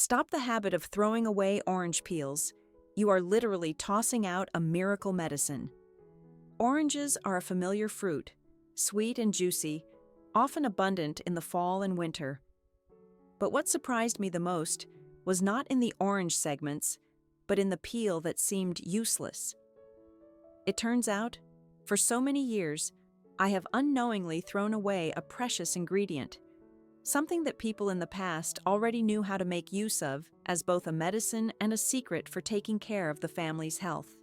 Stop the habit of throwing away orange peels. You are literally tossing out a miracle medicine. Oranges are a familiar fruit, sweet and juicy, often abundant in the fall and winter. But what surprised me the most was not in the orange segments, but in the peel that seemed useless. It turns out, for so many years, I have unknowingly thrown away a precious ingredient, something that people in the past already knew how to make use of as both a medicine and a secret for taking care of the family's health.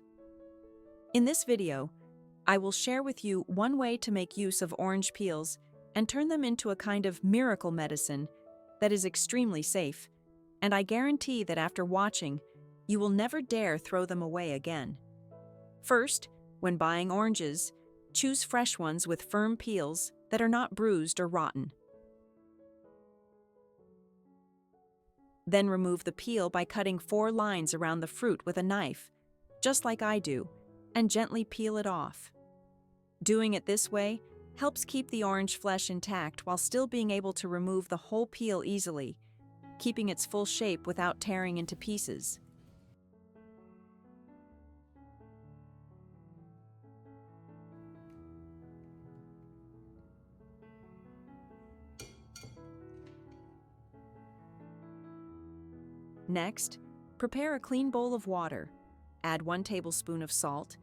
In this video, I will share with you one way to make use of orange peels and turn them into a kind of miracle medicine that is extremely safe, and I guarantee that after watching, you will never dare throw them away again. First, when buying oranges, choose fresh ones with firm peels that are not bruised or rotten. Then remove the peel by cutting 4 lines around the fruit with a knife, just like I do, and gently peel it off. Doing it this way helps keep the orange flesh intact while still being able to remove the whole peel easily, keeping its full shape without tearing into pieces. Next, prepare a clean bowl of water, add 1 tablespoon of salt,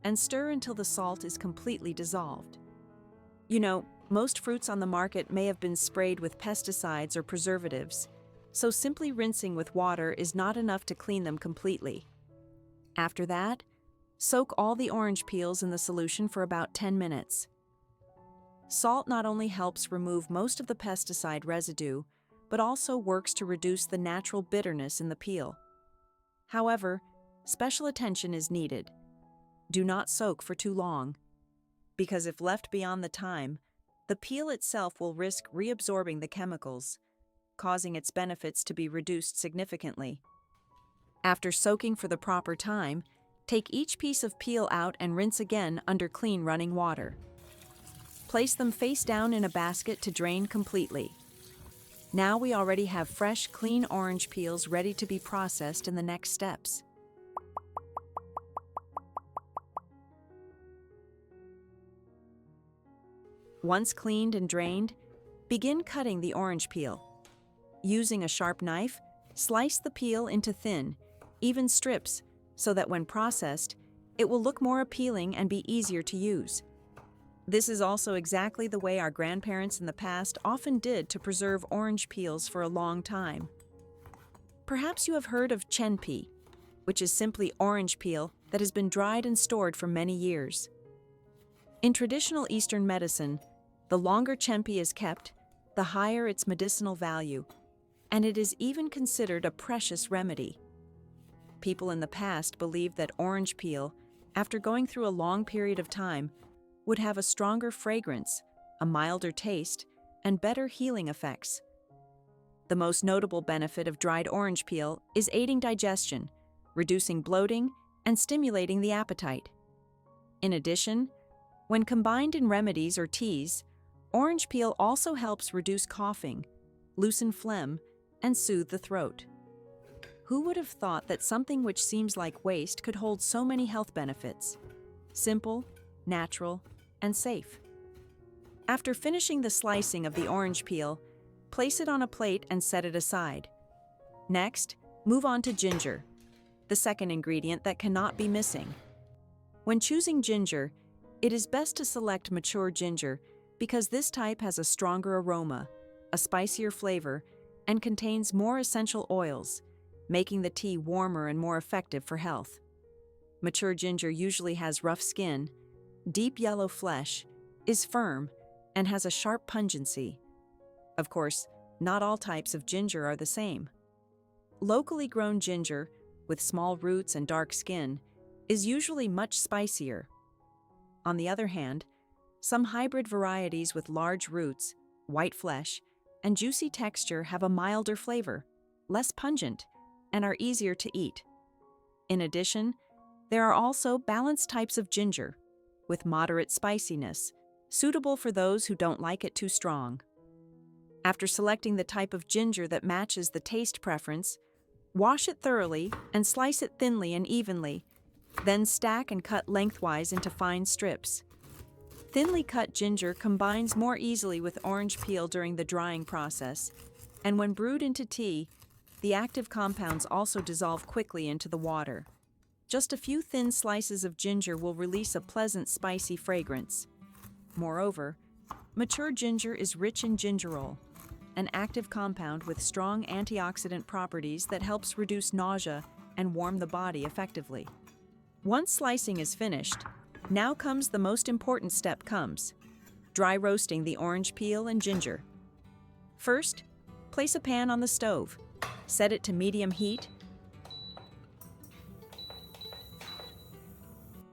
and stir until the salt is completely dissolved. You know, most fruits on the market may have been sprayed with pesticides or preservatives, so simply rinsing with water is not enough to clean them completely. After that, soak all the orange peels in the solution for about 10 minutes. Salt not only helps remove most of the pesticide residue, but also works to reduce the natural bitterness in the peel. However, special attention is needed. Do not soak for too long, because if left beyond the time, the peel itself will risk reabsorbing the chemicals, causing its benefits to be reduced significantly. After soaking for the proper time, take each piece of peel out and rinse again under clean running water. Place them face down in a basket to drain completely. Now we already have fresh, clean orange peels ready to be processed in the next steps. Once cleaned and drained, begin cutting the orange peel. Using a sharp knife, slice the peel into thin, even strips so that when processed, it will look more appealing and be easier to use. This is also exactly the way our grandparents in the past often did to preserve orange peels for a long time. Perhaps you have heard of chenpi, which is simply orange peel that has been dried and stored for many years. In traditional Eastern medicine, the longer chenpi is kept, the higher its medicinal value, and it is even considered a precious remedy. People in the past believed that orange peel, after going through a long period of time, would have a stronger fragrance, a milder taste, and better healing effects. The most notable benefit of dried orange peel is aiding digestion, reducing bloating, and stimulating the appetite. In addition, when combined in remedies or teas, orange peel also helps reduce coughing, loosen phlegm, and soothe the throat. Who would have thought that something which seems like waste could hold so many health benefits? Simple, natural, and safe. After finishing the slicing of the orange peel, place it on a plate and set it aside. Next, move on to ginger, the second ingredient that cannot be missing. When choosing ginger, it is best to select mature ginger because this type has a stronger aroma, a spicier flavor, and contains more essential oils, making the tea warmer and more effective for health. Mature ginger usually has rough skin, deep yellow flesh, is firm, and has a sharp pungency. Of course, not all types of ginger are the same. Locally grown ginger, with small roots and dark skin, is usually much spicier. On the other hand, some hybrid varieties with large roots, white flesh, and juicy texture have a milder flavor, less pungent, and are easier to eat. In addition, there are also balanced types of ginger, with moderate spiciness, suitable for those who don't like it too strong. After selecting the type of ginger that matches the taste preference, wash it thoroughly and slice it thinly and evenly, then stack and cut lengthwise into fine strips. Thinly cut ginger combines more easily with orange peel during the drying process, and when brewed into tea, the active compounds also dissolve quickly into the water. Just a few thin slices of ginger will release a pleasant spicy fragrance. Moreover, mature ginger is rich in gingerol, an active compound with strong antioxidant properties that helps reduce nausea and warm the body effectively. Once slicing is finished, now comes the most important step dry roasting the orange peel and ginger. First, place a pan on the stove, set it to medium heat,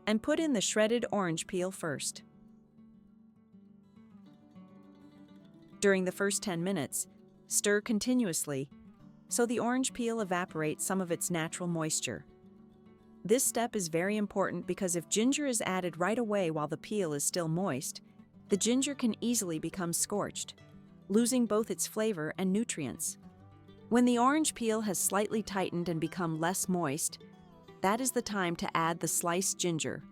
and put in the shredded orange peel first. During the first 10 minutes, stir continuously so the orange peel evaporates some of its natural moisture. This step is very important because if ginger is added right away while the peel is still moist, the ginger can easily become scorched, losing both its flavor and nutrients. When the orange peel has slightly tightened and become less moist, that is the time to add the sliced ginger.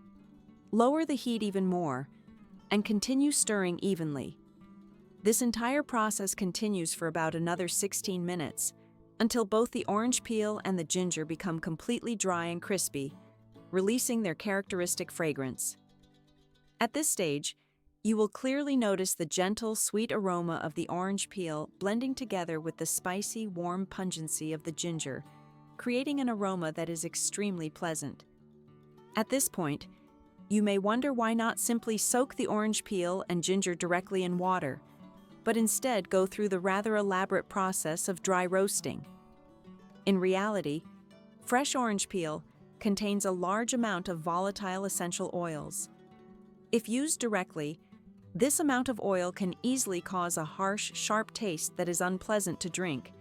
Lower the heat even more and continue stirring evenly. This entire process continues for about another 16 minutes until both the orange peel and the ginger become completely dry and crispy, releasing their characteristic fragrance. At this stage, you will clearly notice the gentle, sweet aroma of the orange peel blending together with the spicy, warm pungency of the ginger, creating an aroma that is extremely pleasant. At this point, you may wonder why not simply soak the orange peel and ginger directly in water, but instead go through the rather elaborate process of dry roasting. In reality, fresh orange peel contains a large amount of volatile essential oils. If used directly, this amount of oil can easily cause a harsh, sharp taste that is unpleasant to drink,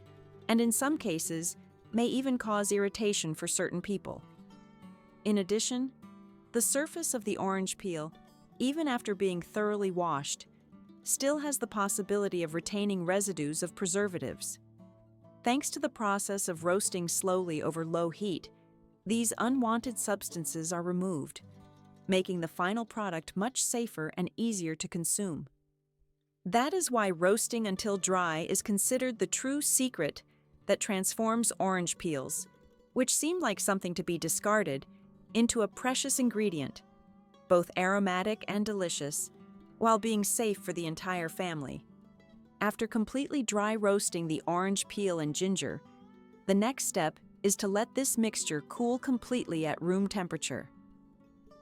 and in some cases, may even cause irritation for certain people. In addition, the surface of the orange peel, even after being thoroughly washed, still has the possibility of retaining residues of preservatives. Thanks to the process of roasting slowly over low heat, these unwanted substances are removed, making the final product much safer and easier to consume. That is why roasting until dry is considered the true secret that transforms orange peels, which seem like something to be discarded, into a precious ingredient, both aromatic and delicious, while being safe for the entire family. After completely dry roasting the orange peel and ginger, the next step is to let this mixture cool completely at room temperature.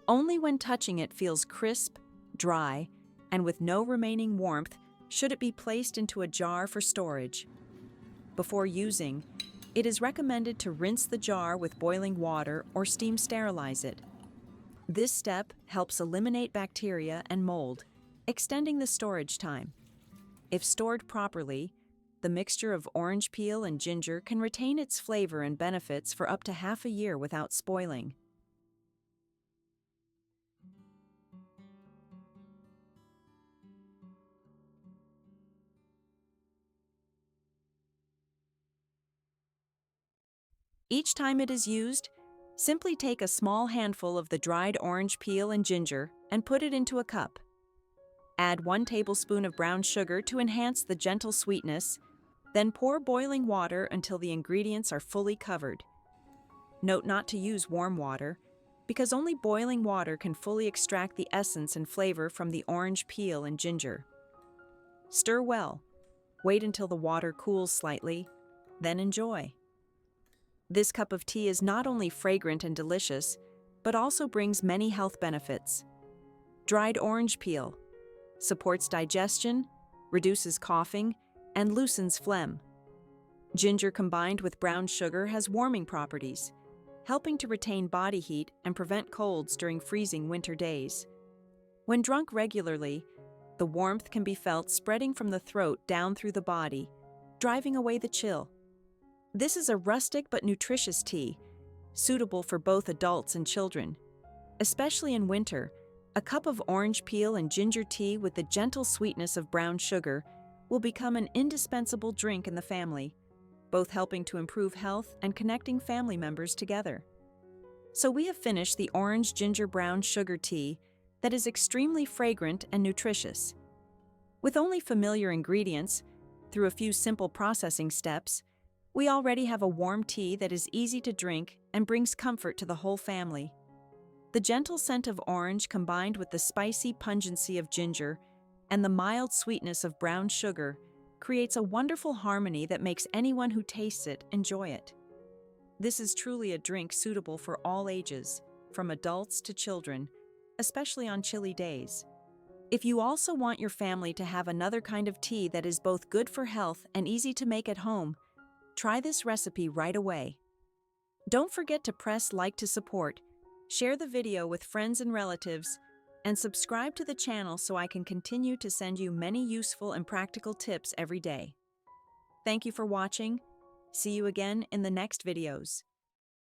Only when touching it feels crisp, dry, and with no remaining warmth should it be placed into a jar for storage. Before using, it is recommended to rinse the jar with boiling water or steam sterilize it. This step helps eliminate bacteria and mold, extending the storage time. If stored properly, the mixture of orange peel and ginger can retain its flavor and benefits for up to half a year without spoiling. Each time it is used, simply take a small handful of the dried orange peel and ginger and put it into a cup. Add 1 tablespoon of brown sugar to enhance the gentle sweetness, then pour boiling water until the ingredients are fully covered. Note not to use warm water, because only boiling water can fully extract the essence and flavor from the orange peel and ginger. Stir well, wait until the water cools slightly, then enjoy. This cup of tea is not only fragrant and delicious, but also brings many health benefits. Dried orange peel supports digestion, reduces coughing, and loosens phlegm. Ginger combined with brown sugar has warming properties, helping to retain body heat and prevent colds during freezing winter days. When drunk regularly, the warmth can be felt spreading from the throat down through the body, driving away the chill. This is a rustic but nutritious tea, suitable for both adults and children. Especially in winter, a cup of orange peel and ginger tea with the gentle sweetness of brown sugar will become an indispensable drink in the family, both helping to improve health and connecting family members together. So we have finished the orange ginger brown sugar tea that is extremely fragrant and nutritious. With only familiar ingredients, through a few simple processing steps, we already have a warm tea that is easy to drink and brings comfort to the whole family. The gentle scent of orange combined with the spicy pungency of ginger and the mild sweetness of brown sugar creates a wonderful harmony that makes anyone who tastes it enjoy it. This is truly a drink suitable for all ages, from adults to children, especially on chilly days. If you also want your family to have another kind of tea that is both good for health and easy to make at home, try this recipe right away. Don't forget to press like to support, share the video with friends and relatives, and subscribe to the channel so I can continue to send you many useful and practical tips every day. Thank you for watching. See you again in the next videos.